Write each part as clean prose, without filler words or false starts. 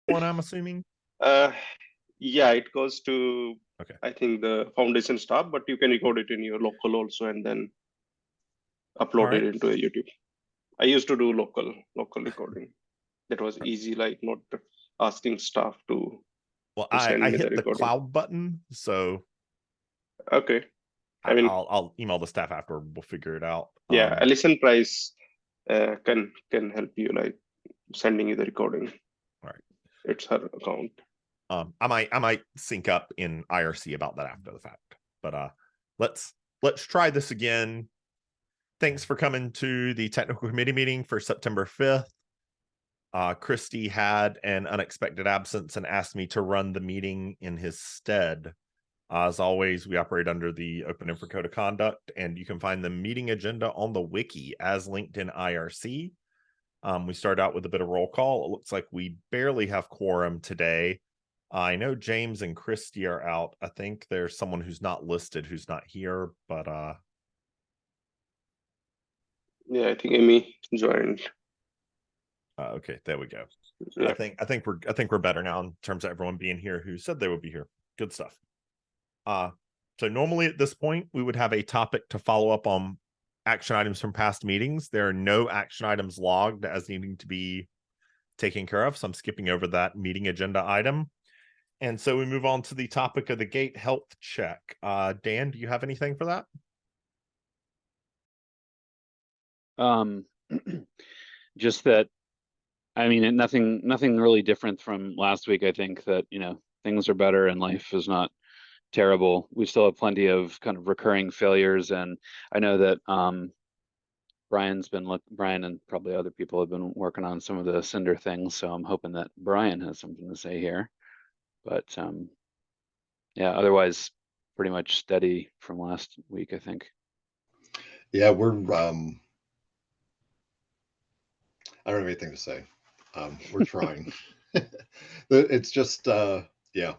one, I'm assuming? Yeah, it goes to, Okay. I think, the foundation staff, but you can record it in your local also and then upload right. it into a YouTube. I used to do local recording. That was easy, like not asking staff to Well, send I me the hit the recording. cloud button, so Okay. I mean, I'll email the staff after. We'll figure it out. yeah, Alison Price can help you, like sending you the recording. All right. It's her account. I might sync up in IRC about that after the fact. But let's try this again. Thanks for coming to the technical committee meeting for September 5th. Christy had an unexpected absence and asked me to run the meeting in his stead. As always, we operate under the Open Info Code of Conduct, and you can find the meeting agenda on the wiki as linked in IRC. We start out with a bit of roll call. It looks like we barely have quorum today. I know James and Christy are out. I think there's someone who's not listed who's not here, but Yeah, I think Amy joined. okay, there we go. Yeah. I think we're better now in terms of everyone being here who said they would be here. Good stuff. So normally at this point we would have a topic to follow up on action items from past meetings. There are no action items logged as needing to be taken care of, so I'm skipping over that meeting agenda item. And so we move on to the topic of the gate health check. Dan, do you have anything for that? Just that, I mean, nothing really different from last week. I think that, things are better and life is not terrible. We still have plenty of kind of recurring failures, and I know that Brian and probably other people have been working on some of the Cinder things, so I'm hoping that Brian has something to say here. But yeah, otherwise pretty much steady from last week, I think. Yeah, we're I don't have anything to say. We're trying. It's just yeah,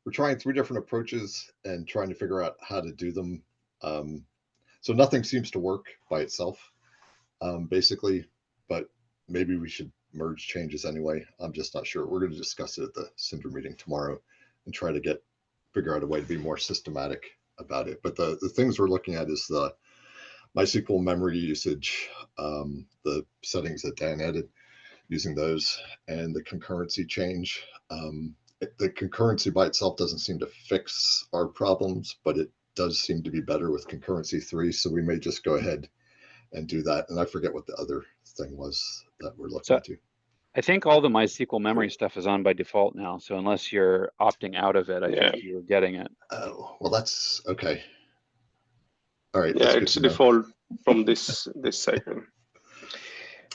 we're trying 3 different approaches and trying to figure out how to do them. So nothing seems to work by itself, basically, but maybe we should merge changes anyway. I'm just not sure. We're going to discuss it at the Cinder meeting tomorrow and try to figure out a way to be more systematic about it. But the things we're looking at is the MySQL memory usage, the settings that Dan added, using those, and the concurrency change. The concurrency by itself doesn't seem to fix our problems, but it does seem to be better with concurrency 3. So we may just go ahead and do that. And I forget what the other thing was that we're looking into. I think all the MySQL memory stuff is on by default now. So unless you're opting out of it, I think you're getting it. Oh, well, that's okay. All right. Yeah, it's default from this cycle.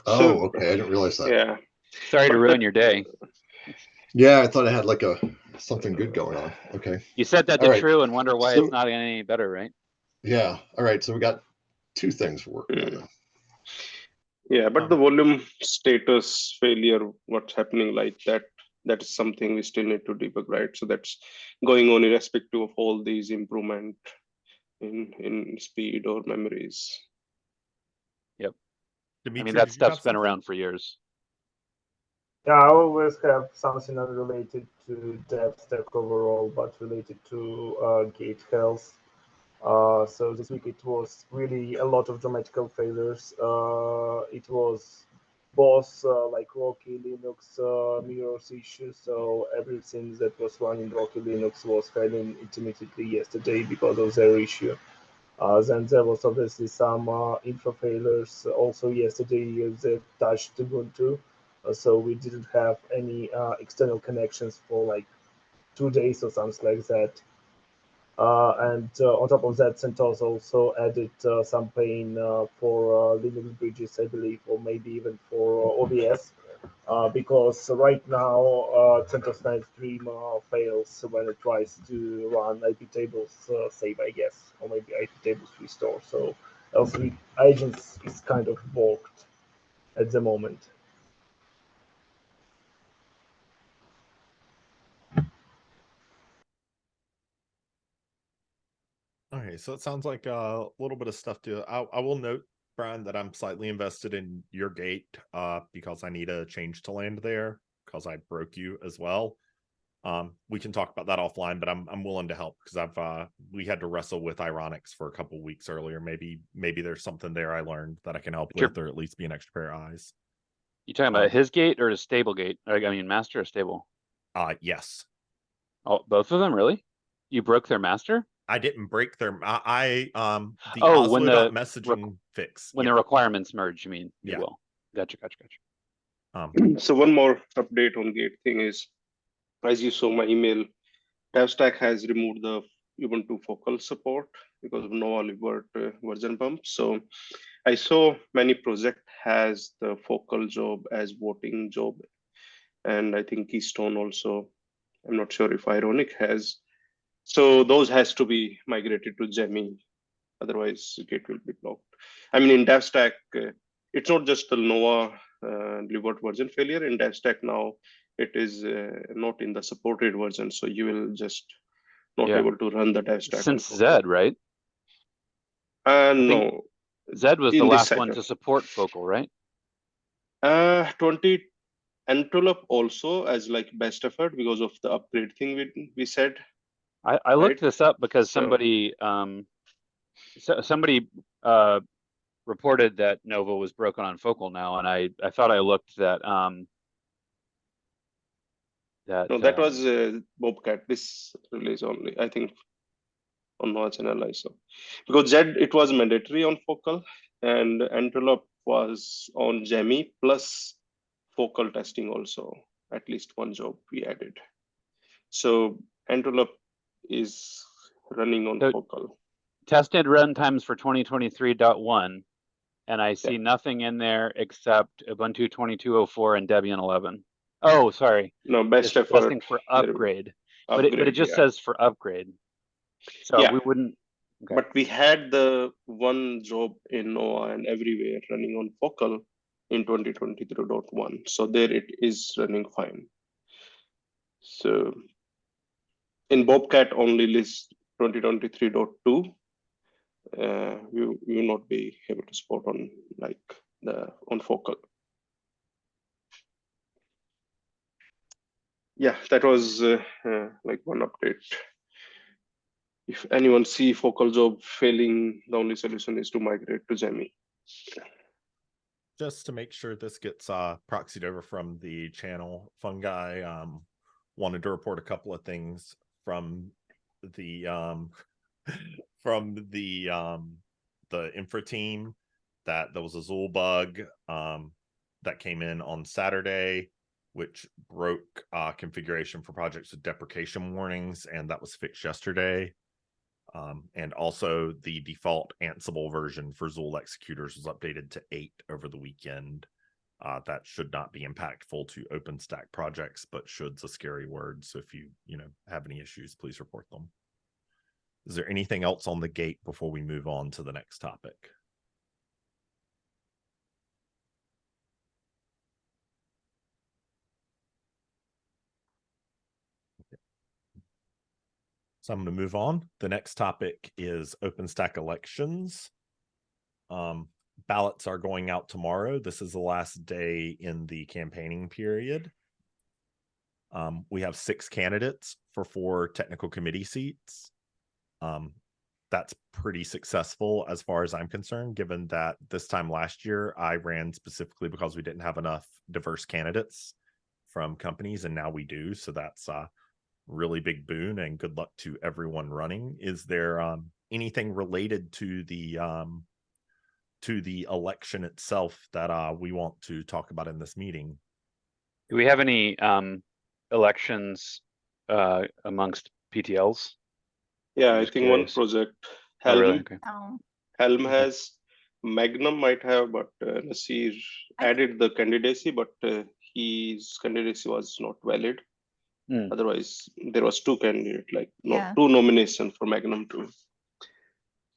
Oh, okay. I didn't realize that. Yeah. Sorry to ruin your day. Yeah, I thought I had like something good going on. Okay. You said that to True and wonder why it's not any better, right? Yeah. All right. So we got 2 things working on. Yeah, but the volume status failure, what's happening like that is something we still need to debug, right? So that's going on irrespective of all these improvement in speed or memories. Yep. Dimitri, I mean, that stuff's been around for years. Yeah, I always have something not related to dev stack overall, but related to gate health. So this week it was really a lot of dramatical failures. It was both like Rocky Linux mirrors issues. So everything that was running Rocky Linux was failing intermittently yesterday because of their issue. Then there was obviously some infra failures also yesterday that touched Ubuntu. So we didn't have any external connections for like 2 days or something like that. And on top of that, CentOS also added some pain for Linux bridges, I believe, or maybe even for OBS, because right now CentOS 9 Stream fails when it tries to run iptables save, I guess, or maybe iptables restore. So L3 agents is kind of balked at the moment. Okay, so it sounds like a little bit of stuff to. I will note, Brian, that I'm slightly invested in your gate because I need a change to land there. because I broke you as well. We can talk about that offline, but I'm willing to help because we had to wrestle with Ironics for a couple weeks earlier. Maybe there's something there I learned that I can help with, or at least be an extra pair of eyes. You talking about his gate or his stable gate? I mean, master or stable? Yes. Oh, both of them, really? You broke their master? I didn't break their. The when messaging fix. When the requirements merge, you mean? Yeah. Will. Gotcha. So one more update on gate thing is, as you saw my email, DevStack has removed the Ubuntu focal support because of Nova Libert version bump. So I saw many project has the focal job as voting job, and I think Keystone also. I'm not sure if Ironic has. So those has to be migrated to Jemmy, otherwise Gate will be blocked. I mean, in DevStack, it's not just the Nova Libert version failure. In DevStack now, it is not in the supported version, so you will just not able to run the DevStack. Since Zed, right? No. Zed was the last one to support focal, right? 20 Antelope also as like best effort because of the upgrade thing we said. I looked this up because somebody reported that Nova was broken on focal now, and I thought I looked that that was Bobcat this release only, I think, on Nova channel I saw, because Zed it was mandatory on focal and Antelope was on Jemmy plus focal testing also, at least one job we added. So Antelope is running on focal. Tested runtimes for 2023.1, and I see nothing in there except Ubuntu 22.04 and Debian 11. Oh, sorry. No, best effort. Testing for upgrade. But it just says for upgrade. So we wouldn't. Okay. But we had the one job in Nova and everywhere running on focal in 2023.1. So there it is running fine. So in Bobcat only list 2023.2. We will not be able to support on on focal. Yeah, that was like one update. If anyone see focal job failing, the only solution is to migrate to Jemmy. Just to make sure this gets proxied over from the channel, Fungi wanted to report a couple of things from the infra team, that there was a Zool bug that came in on Saturday, which broke configuration for projects with deprecation warnings, and that was fixed yesterday. And also the default Ansible version for Zool executors was updated to 8 over the weekend. That should not be impactful to OpenStack projects, but should's a scary word. So if you have any issues, please report them. Is there anything else on the gate before we move on to the next topic? Okay. So I'm going to move on. The next topic is OpenStack elections. Ballots are going out tomorrow. This is the last day in the campaigning period. We have 6 candidates for 4 technical committee seats. That's pretty successful as far as I'm concerned, given that this time last year I ran specifically because we didn't have enough diverse candidates from companies, and now we do. So that's a really big boon, and good luck to everyone running. Is there anything related to the election itself that we want to talk about in this meeting? Do we have any elections amongst PTLs? Yeah, I think one project, Helm. Oh, really? Okay. Helm has, Magnum might have, but Nasir added the candidacy, but his candidacy was not valid. Otherwise, there was 2 candidates, 2 nominations for Magnum too.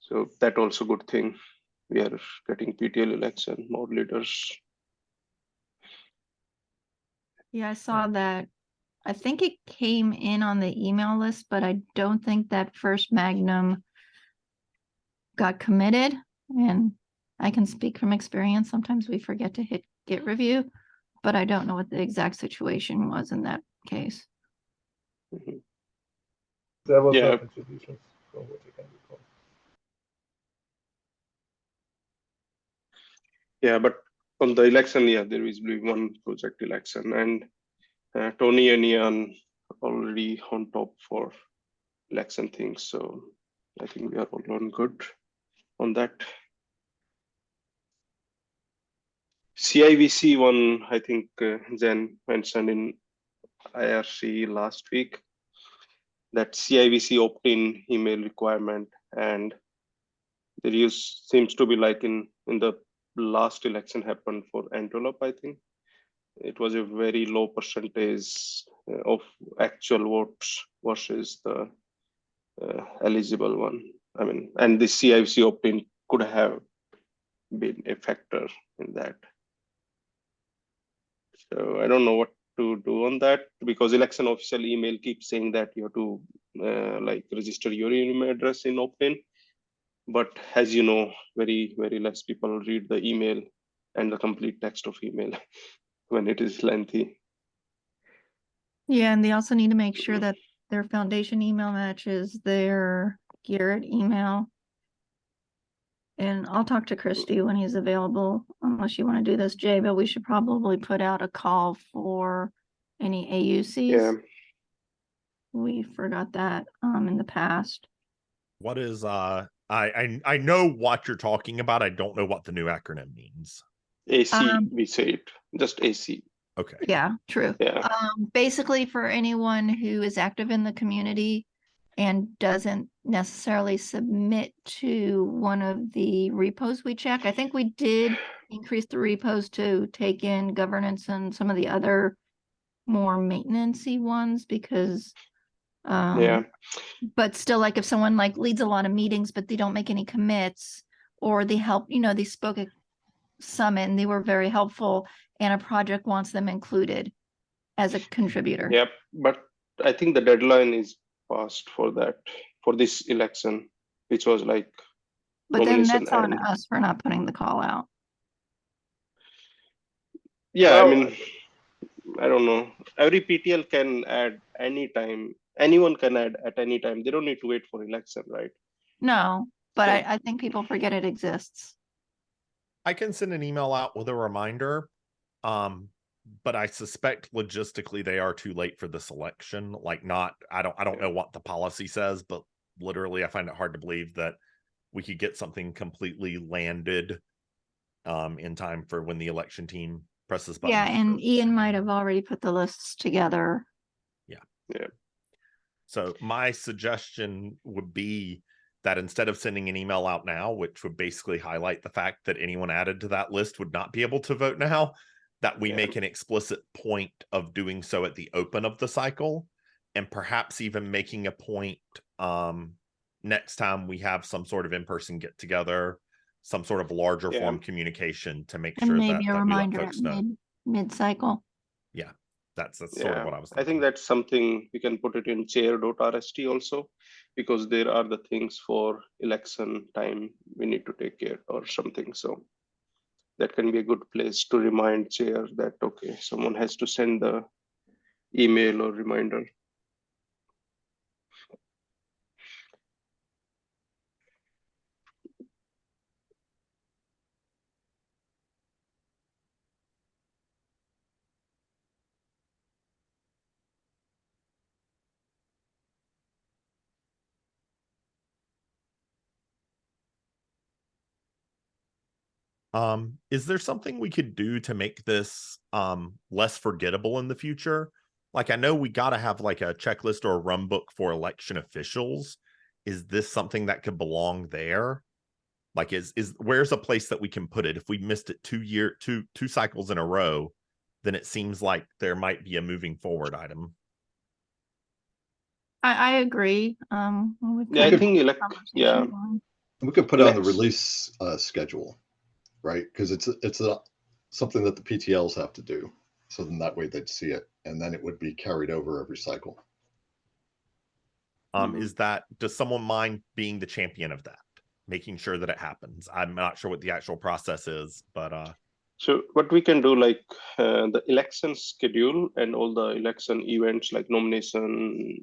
So that also good thing. We are getting PTL election, more leaders. Yeah, I saw that. I think it came in on the email list, but I don't think that first Magnum got committed. And I can speak from experience. Sometimes we forget to hit Git review, but I don't know what the exact situation was in that case. Mhm. There was Yeah. no contributions from what you can recall. Yeah, but on the election, yeah, there is one project election, and Tony and Ian already on top for election things. So I think we are all on good on that. CIVC one, I think Jen mentioned in IRC last week, that CIVC opt-in email requirement, and there seems to be like in the last election happened for envelope, I think it was a very low percentage of actual votes versus the eligible one. I mean, and the CIVC opt-in could have been a factor in that. So I don't know what to do on that, because election official email keeps saying that you have to like register your email address in opt-in. But as you know, very less people read the email and the complete text of email when it is lengthy. Yeah, and they also need to make sure that their foundation email matches their Garrett email. And I'll talk to Christy when he's available, unless you want to do this, Jay, but we should probably put out a call for any AUCs. Yeah. We forgot that in the past. What is I know what you're talking about. I don't know what the new acronym means. AC, we say it, just AC. Okay. Yeah, true. Yeah. Basically for anyone who is active in the community and doesn't necessarily submit to one of the repos we check. I think we did increase the repos to take in governance and some of the other more maintenance-y ones because Yeah. but still, like if someone like leads a lot of meetings but they don't make any commits, or they help, they spoke at summit and they were very helpful and a project wants them included as a contributor. Yep. But I think the deadline is passed for that, for this election, which was like But then nomination that's on and us for not putting the call out. yeah, Well, I mean, I don't know. Every PTL can add anytime. Anyone can add at any time. They don't need to wait for election, right? No, but So- I think people forget it exists. I can send an email out with a reminder. But I suspect logistically they are too late for this election. Like I don't know what the policy says, but literally I find it hard to believe that we could get something completely landed in time for when the election team presses buttons. Yeah, and Ian might have already put the lists together. Yeah. So my suggestion would be that instead of sending an email out now, which would basically highlight the fact that anyone added to that list would not be able to vote now, that we make an explicit point of doing so at the open of the cycle, and perhaps even making a point next time we have some sort of in-person get together, some sort of larger form communication to make And sure maybe that, a that we let reminder folks at know. mid-cycle. Yeah, that's sort of what I was I thinking. think that's something we can put it in chair.rst also, because there are the things for election time we need to take care or something. So that can be a good place to remind chair that, okay, someone has to send the email or reminder. Is there something we could do to make this less forgettable in the future? Like, I know we got to have like a checklist or a run book for election officials. Is this something that could belong there? Like, is where's a place that we can put it? If we missed it two cycles in a row, then it seems like there might be a moving forward item. I agree. Yeah, I think yeah. We could put it on the release schedule, right? Because it's something that the PTLs have to do. So then that way they'd see it, and then it would be carried over every cycle. Does someone mind being the champion of that, making sure that it happens? I'm not sure what the actual process is, but So what we can do, like the election schedule and all the election events like nomination,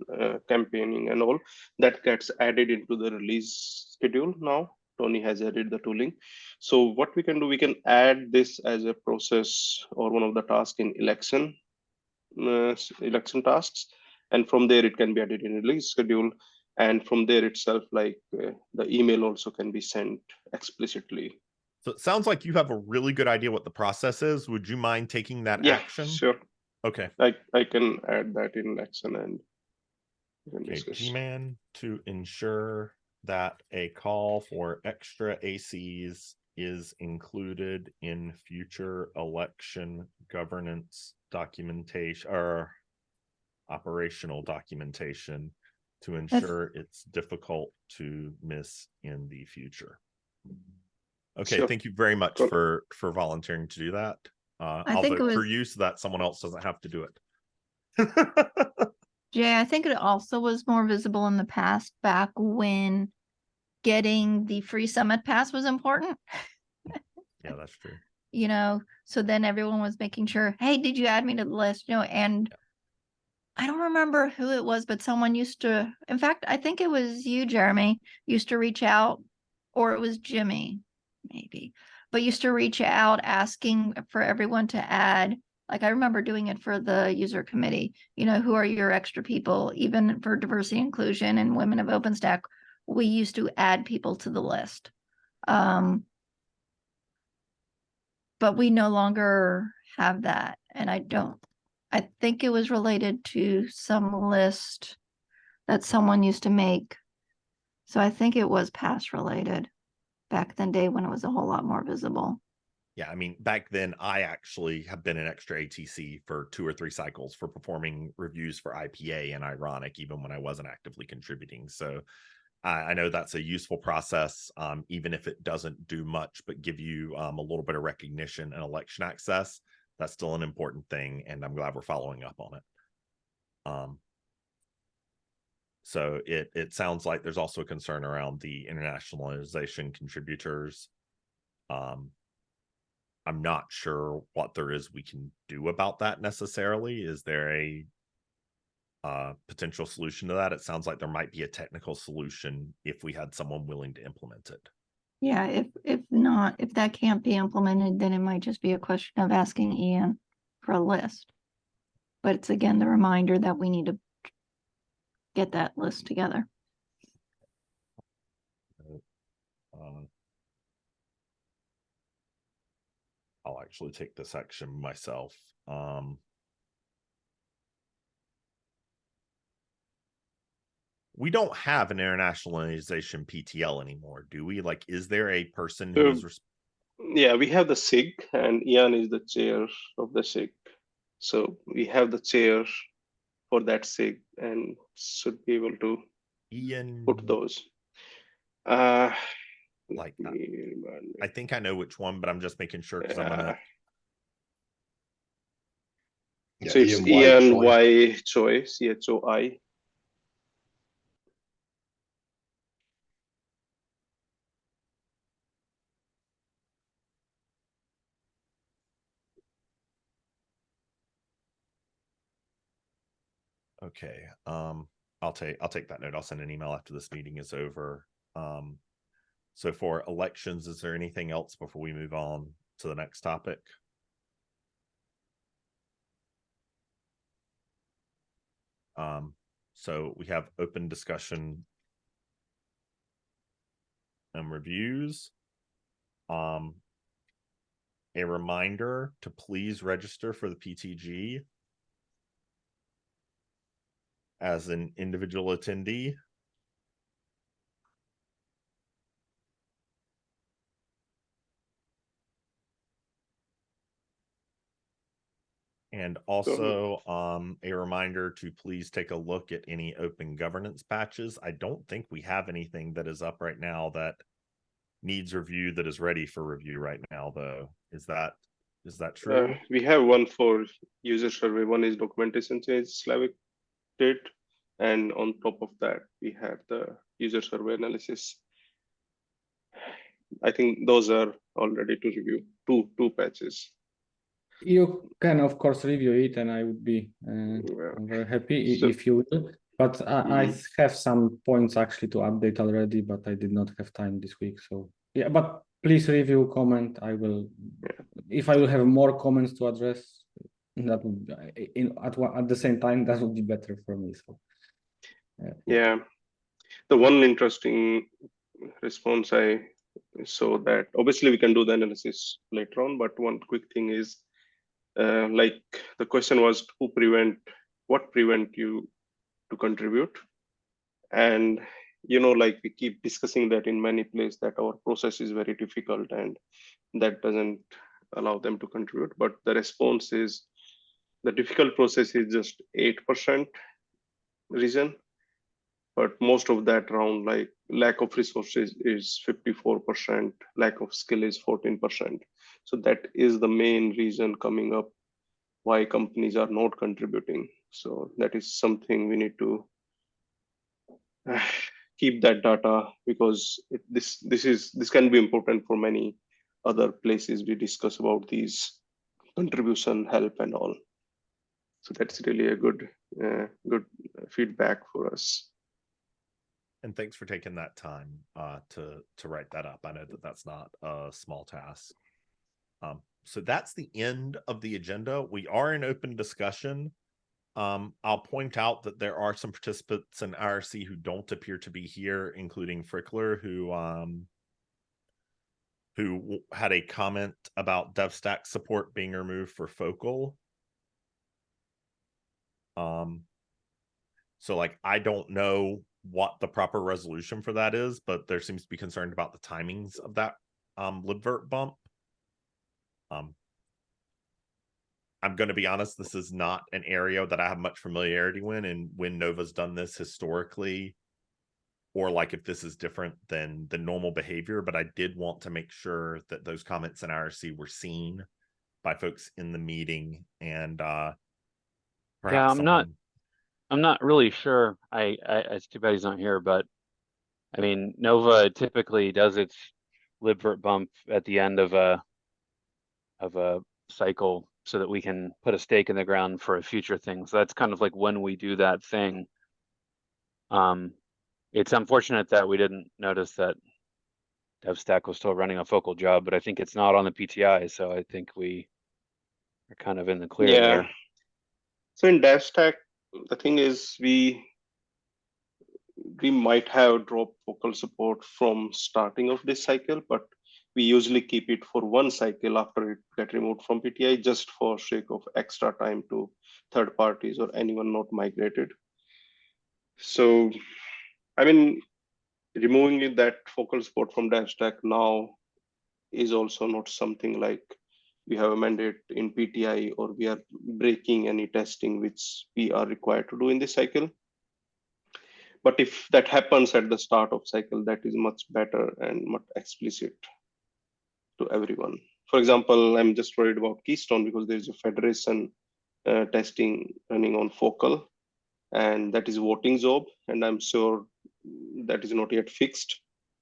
campaigning and all, that gets added into the release schedule now. Tony has added the tooling. So what we can do, we can add this as a process or one of the tasks in election tasks. And from there it can be added in release schedule. And from there itself, like the email also can be sent explicitly. So it sounds like you have a really good idea what the process is. Would you mind taking that Yeah, action? sure. Okay. I can add that in action and we can Okay, discuss. Gman to ensure that a call for extra ACs is included in future election governance documentation or operational documentation to ensure it's difficult to miss in the future. Okay, Sure. thank you very much Cool. for volunteering to do that. I I'll think it vote for was- you so that someone else doesn't have to do it. Jay, I think it also was more visible in the past, back when getting the free summit pass was important. Yeah, that's true. You know, so then everyone was making sure, hey, did you add me to the list? You know, and I don't remember who it was, but someone used to, in fact, I think it was you, Jeremy, used to reach out, or it was Jimmy, maybe, but used to reach out asking for everyone to add. Like I remember doing it for the user committee, you know, who are your extra people, even for diversity, inclusion, and women of OpenStack, we used to add people to the list. But we no longer have that. And I think it was related to some list that someone used to make. So I think it was past related back then day when it was a whole lot more visible. Yeah, I mean, back then I actually have been an extra ATC for 2 or 3 cycles for performing reviews for IPA and Ironic, even when I wasn't actively contributing. So I know that's a useful process, even if it doesn't do much, but give you a little bit of recognition and election access. That's still an important thing, and I'm glad we're following up on it. So it sounds like there's also a concern around the internationalization contributors. I'm not sure what there is we can do about that necessarily. Is there a potential solution to that? It sounds like there might be a technical solution if we had someone willing to implement it. Yeah, if not, if that can't be implemented, then it might just be a question of asking Ian for a list. But it's again the reminder that we need to get that list together. I'll actually take this action myself. We don't have an internationalization PTL anymore, do we? Like, is there a person who is yeah, we have the SIG and Ian is the chair of the SIG. So we have the chair for that SIG and should be able to Ian put those. Like I think I know which one, but I'm just making sure because I'm gonna. Yeah, so it's Ian Y Choi, CHOI. Okay. I'll take that note. I'll send an email after this meeting is over. So for elections, is there anything else before we move on to the next topic? So we have open discussion and reviews. A reminder to please register for the PTG as an individual attendee. And also a reminder to please take a look at any open governance patches. I don't think we have anything that is up right now that needs review that is ready for review right now, though. Is that true? We have one for user survey. One is documentation change Slavic date. And on top of that, we have the user survey analysis. I think those are already to review two patches. You can, of course, review it, and I would be Yeah. very happy So- if you will. But I have some points actually to update already, but I did not have time this week. So yeah, but please review, comment. I will, if I will have more comments to address, that would at the same time, that would be better for me. So yeah, the one interesting response I saw that obviously we can do the analysis later on, but one quick thing is like the question was what prevent you to contribute, and like we keep discussing that in many places that our process is very difficult and that doesn't allow them to contribute, but the response is the difficult process is just 8% reason, but most of that around like lack of resources is 54%, lack of skill is 14%. So that is the main reason coming up why companies are not contributing. So that is something we need to keep that data, because this can be important for many other places we discuss about these contribution help and all. So that's really a good feedback for us. And thanks for taking that time to write that up. I know that that's not a small task. So that's the end of the agenda. We are in open discussion. I'll point out that there are some participants in IRC who don't appear to be here, including Frickler, who had a comment about DevStack support being removed for Focal. So like, I don't know what the proper resolution for that is, but there seems to be concern about the timings of that libvirt bump. I'm going to be honest, this is not an area that I have much familiarity with, and when Nova's done this historically, or like if this is different than the normal behavior, but I did want to make sure that those comments in IRC were seen by folks in the meeting, and perhaps I'm not really sure. It's too bad he's not here, but I mean, Nova typically does its libvirt bump at the end of a cycle so that we can put a stake in the ground for a future thing. So that's kind of like when we do that thing. It's unfortunate that we didn't notice that DevStack was still running a Focal job, but I think it's not on the PTI, so I think we are kind of in the clear there. So in DevStack, the thing is we might have dropped Focal support from starting of this cycle, but we usually keep it for one cycle after it get removed from PTI, just for sake of extra time to third parties or anyone not migrated. So, I mean, removing that Focal support from DevStack now is also not something like we have a mandate in PTI or we are breaking any testing which we are required to do in this cycle. But if that happens at the start of cycle, that is much better and much explicit to everyone. For example, I'm just worried about Keystone because there's a federation testing running on Focal, and that is voting job, and I'm sure that is not yet fixed,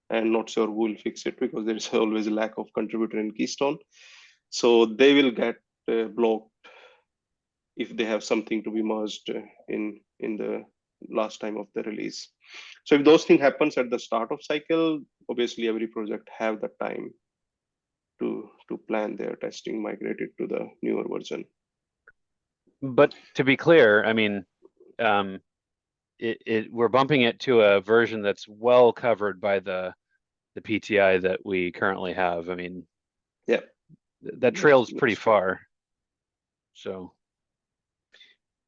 and not sure who will fix it because there is always a lack of contributor in Keystone. So they will get blocked if they have something to be merged in the last time of the release. So if those things happens at the start of cycle, obviously every project have the time to plan their testing migrated to the newer version. But to be clear, I mean, we're bumping it to a version that's well covered by the PTI that we currently have. I mean, yeah, that trails pretty far. So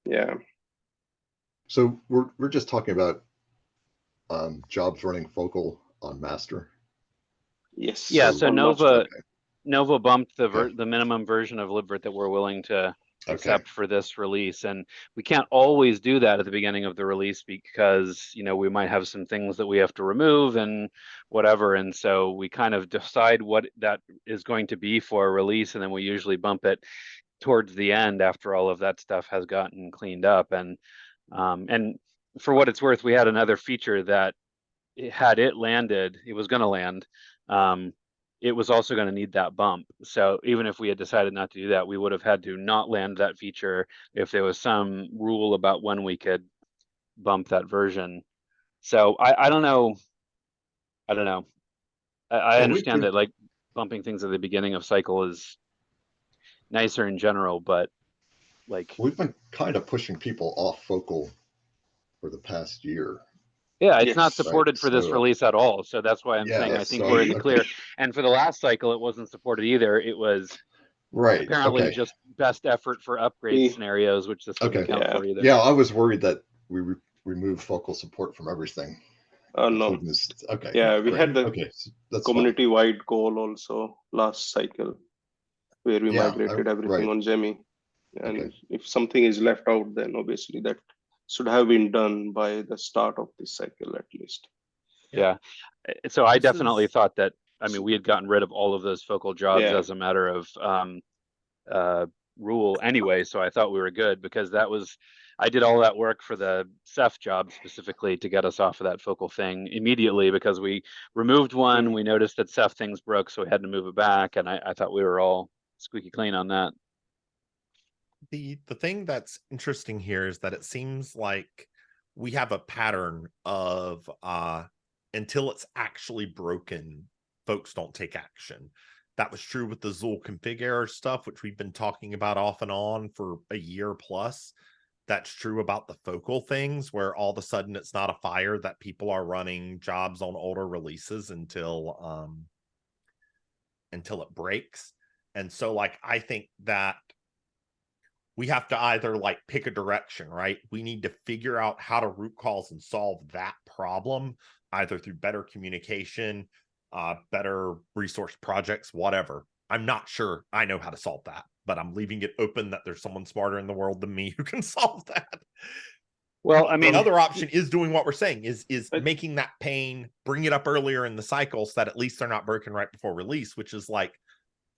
yeah. So we're just talking about jobs running Focal on master. Yes. Yeah. So Nova bumped Okay. the minimum version of libvirt that we're willing to accept Okay. for this release, and we can't always do that at the beginning of the release because we might have some things that we have to remove and whatever, and so we kind of decide what that is going to be for a release, and then we usually bump it towards the end after all of that stuff has gotten cleaned up. And for what it's worth, we had another feature that had it landed, it was going to land, it was also going to need that bump. So even if we had decided not to do that, we would have had to not land that feature if there was some rule about when we could bump that version. So I don't know. I don't know. I Well, understand that like bumping things at the beginning of cycle is nicer in general, but like we've been kind of pushing people off focal for the past year. yeah, it's not Yes. supported for this So, release at all. So that's why I'm yeah, saying I Yes. think so we're in the okay. clear. And for the last cycle, it wasn't supported either. It was Right. apparently Okay. just best effort for upgrade We- scenarios, which this doesn't Okay. count Yeah. for either. Yeah, I was worried that we removed focal support from everything, No. including this. Okay. Yeah, we great. had the Okay, so that's fine. community-wide goal also last cycle, where we Yeah, migrated everything right. on Jemmy. And Okay. if something is left out, then obviously that should have been done by the start of this cycle at least. Yeah. So I This definitely is- thought that, I mean, we had gotten rid of all of those focal jobs Yeah. as a matter of rule anyway. So I thought we were good because I did all that work for the Ceph job specifically to get us off of that focal thing immediately because we removed one. Mhm. We noticed that Ceph things broke, so we had to move it back. And I thought we were all squeaky clean on that. the thing that's interesting here is that it seems like we have a pattern of until it's actually broken, folks don't take action. That was true with the Zool config error stuff, which we've been talking about off and on for a year plus. That's true about the focal things, where all of a sudden it's not a fire that people are running jobs on older releases until it breaks. And so like I think that we have to either like pick a direction, right? We need to figure out how to root cause and solve that problem, either through better communication, better resource projects, whatever. I'm not sure I know how to solve that, but I'm leaving it open that there's someone smarter in the world than me who can solve that. Well, I mean, the other option is doing what we're saying, is But- making that pane, bring it up earlier in the cycle so that at least they're not broken right before release, which is like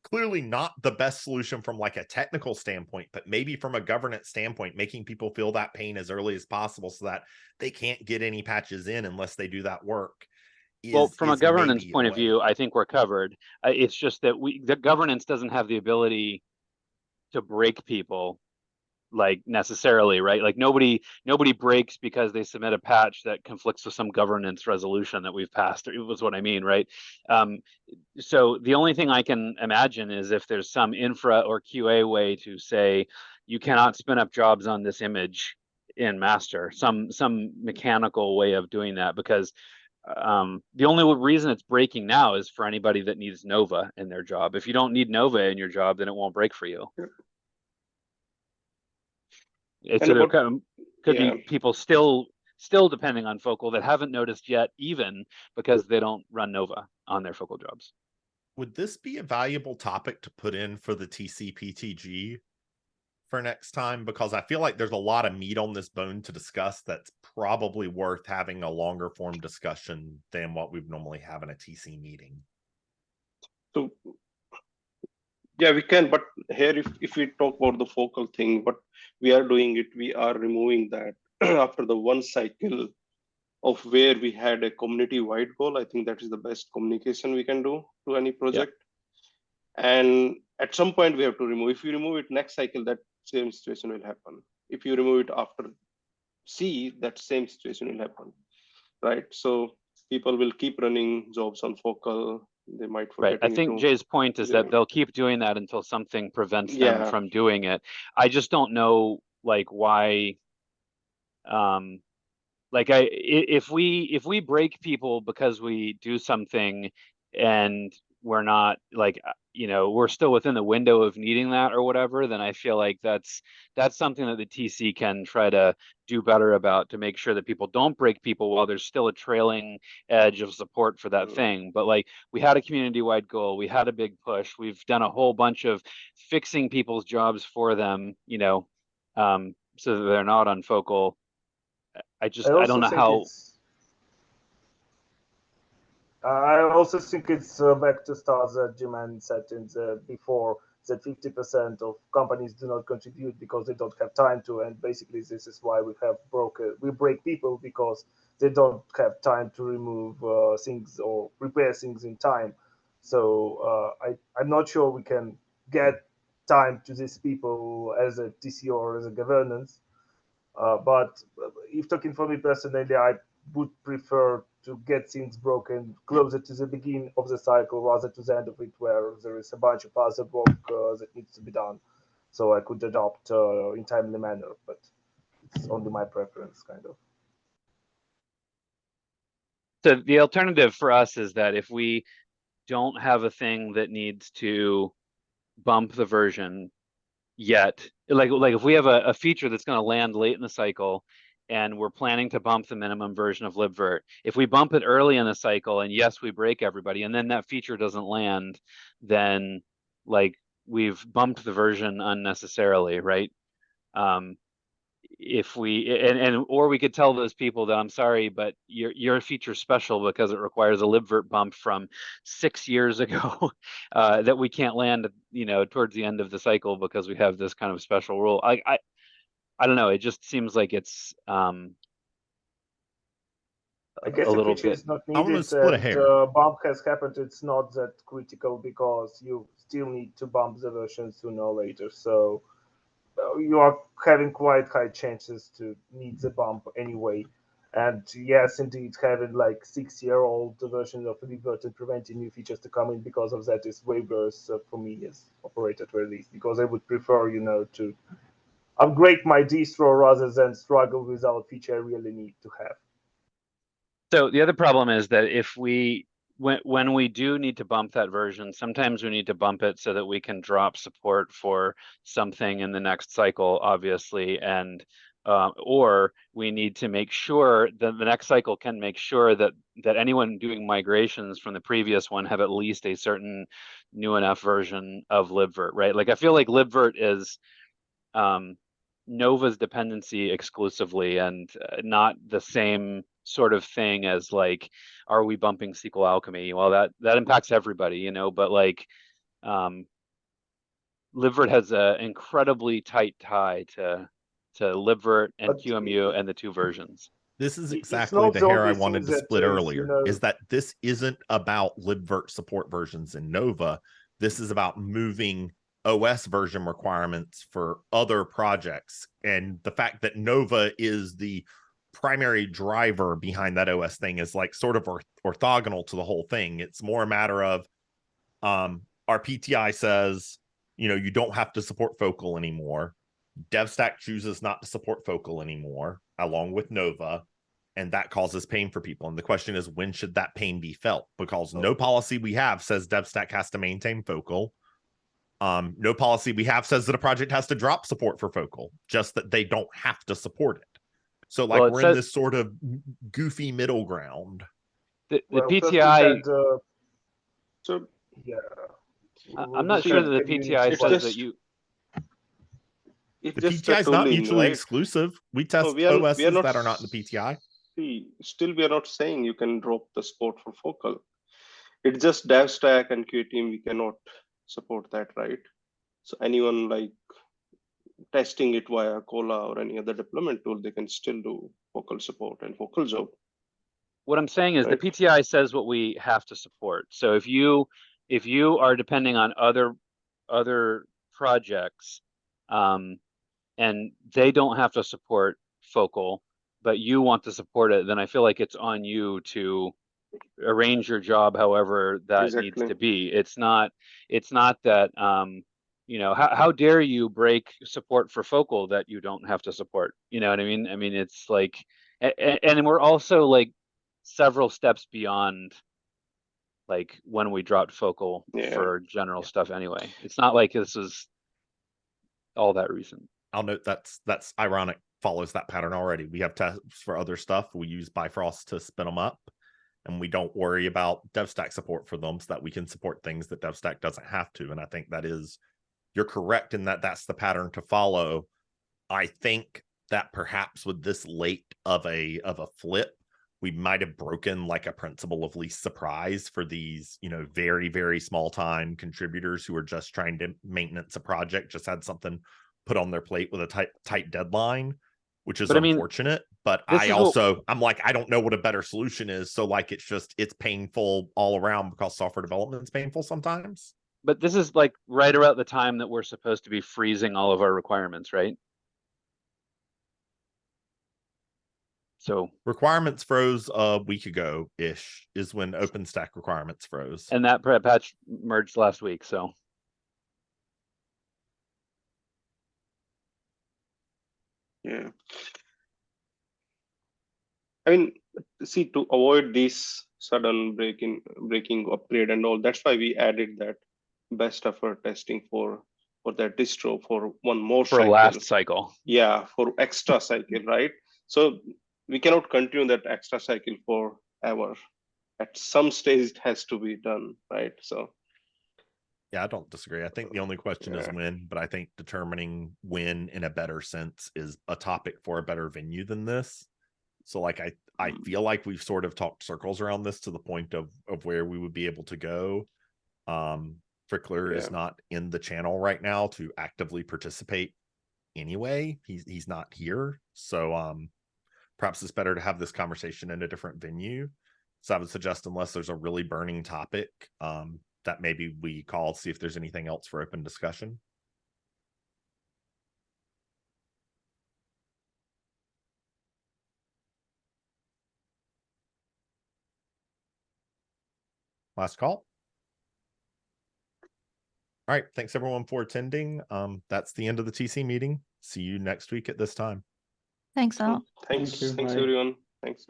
clearly not the best solution from like a technical standpoint, but maybe from a governance standpoint, making people feel that pain as early as possible so that they can't get any patches in unless they do that work. well, from a is governance maybe point a of way. view, I think we're covered. It's just that the governance doesn't have the ability to break people like necessarily, right? Like nobody breaks because they submit a patch that conflicts with some governance resolution that we've passed. It was what I mean, right? So the only thing I can imagine is if there's some infra or QA way to say you cannot spin up jobs on this image in master, some mechanical way of doing that, because the only reason it's breaking now is for anybody that needs Nova in their job. If you don't need Nova in your job, then it won't break for you. It's And there about- could yeah. be people still depending on focal that haven't noticed yet, even because they don't run Nova on their focal jobs. Would this be a valuable topic to put in for the TCPTG for next time? Because I feel like there's a lot of meat on this bone to discuss that's probably worth having a longer form discussion than what we'd normally have in a TC meeting. So yeah, we can, but here if we talk about the focal thing, what we are doing it, we are removing that after the one cycle of where we had a community-wide goal. I think that is the best communication we can do to any project. And at some point we have to remove. If you remove it next cycle, that same situation will happen. If you remove it after C, that same situation will happen, right? So people will keep running jobs on focal. They might forget. Right. I think Jay's point is that they'll keep doing that until something prevents them Yeah. from doing it. I just don't know like why like if we break people because we do something and we're not like we're still within the window of needing that or whatever, then I feel like that's something that the TC can try to do better about, to make sure that people don't break people while there's still a trailing edge of support for that thing. But like we had a community-wide goal, we had a big push, we've done a whole bunch of fixing people's jobs for them, so that they're not on focal. I don't know how. I also think it's back to start that Jiman said before, that 50% of companies do not contribute because they don't have time to, and basically this is why we break people, because they don't have time to remove things or repair things in time. So I'm not sure we can get time to these people as a TC or as a governance. But if talking for me personally, I would prefer to get things broken closer to the beginning of the cycle rather to the end of it, where there is a bunch of other work that needs to be done. So I could adopt in timely manner, but it's only my preference, kind of. So the alternative for us is that if we don't have a thing that needs to bump the version yet, like if we have a feature that's going to land late in the cycle and we're planning to bump the minimum version of libvirt, if we bump it early in the cycle and yes, we break everybody, and then that feature doesn't land, then like we've bumped the version unnecessarily, right? If we or we could tell those people that I'm sorry, but your feature's special because it requires a libvirt bump from 6 years ago that we can't land, towards the end of the cycle because we have this kind of special rule. I don't know. It just seems like it's I guess a the little feature bit. is not I'm gonna needed split a and hair. bump has happened. It's not that critical because you still need to bump the version sooner or later. So you are having quite high chances to need the bump anyway. And yes, indeed, having like 6-year-old version of libvirt and preventing new features to come in because of that is way worse for me as operator, at least, because I would prefer, to upgrade my distro rather than struggle without feature I really need to have. So the other problem is that if when we do need to bump that version, sometimes we need to bump it so that we can drop support for something in the next cycle, obviously, and or we need to make sure that the next cycle can make sure that anyone doing migrations from the previous one have at least a certain new enough version of libvirt, right? Like I feel like libvirt is Nova's dependency exclusively and not the same sort of thing as like, are we bumping SQL Alchemy? Well, that impacts everybody, but like libvirt has an incredibly tight tie to libvirt and But QEMU and the two versions. This is it's exactly not the the hair only I thing wanted to that split is, earlier, is that this isn't about libvirt support versions in Nova. This is about moving OS version requirements for other projects. And the fact that Nova is the primary driver behind that OS thing is like sort of orthogonal to the whole thing. It's more a matter of our PTI says, you don't have to support Focal anymore. DevStack chooses not to support Focal anymore, along with Nova, and that causes pain for people. And the question is, when should that pain be felt? Because no policy we have says DevStack has to maintain Focal. No policy we have says that a project has to drop support for Focal, just that they don't have to support it. So like we're in this sort of goofy middle ground. The well, PTI. So yeah. I'm not sure that the PTI says that you. It's The just PTI is not tooling, mutually right? exclusive. We test we are OSs not, that are not in the PTI. See, still we are not saying you can drop the support for Focal. It's just DevStack and QTeam, we cannot support that, right? So anyone like testing it via Cola or any other deployment tool, they can still do Focal support and Focal job. What I'm saying is right? the PTI says what we have to support. So if you are depending on other projects, and they don't have to support Focal, but you want to support it, then I feel like it's on you to arrange your job however that needs to be. It's not that how dare you break support for Focal that you don't have to support? You know what I mean? I mean, it's like, and we're also like several steps beyond like when we dropped Focal for general stuff anyway. It's not like this is all that recent. I'll note that's ironic, follows that pattern already. We have tests for other stuff. We use Bifrost to spin them up, and we don't worry about DevStack support for them so that we can support things that DevStack doesn't have to. And I think that is, you're correct in that that's the pattern to follow. I think that perhaps with this late of a flip, we might have broken like a principle of least surprise for these, very, very small time contributors who are just trying to maintenance a project, just had something put on their plate with a tight deadline. which is But I mean, unfortunate. But this I is also, I'm like, I don't know what a better solution is. So like, it's painful all around because software development is painful sometimes. But this is like right around the time that we're supposed to be freezing all of our requirements, right? So, Requirements froze a week ago ish is when OpenStack requirements froze. and that patch merged last week. So, Yeah. I mean, see, to avoid this sudden breaking upgrade and all, that's why we added that best effort testing for that distro for one more for cycle. last cycle. Yeah, for extra cycle, right? So we cannot continue that extra cycle forever. At some stage, it has to be done, right? So Yeah, I don't disagree. I think the only question is when, but I think determining when in a better sense is a topic for a better venue than this. So like I feel like we've sort of talked circles around this to the point of where we would be able to go. Frickler is not in the channel right now to actively participate anyway. He's not here. So perhaps it's better to have this conversation in a different venue. So I would suggest, unless there's a really burning topic, that maybe we call, see if there's anything else for open discussion. Last call. All right. Thanks everyone for attending. That's the end of the TC meeting. See you next week at this time. Thanks all. thanks, Thank you. thanks Bye. everyone. Thanks.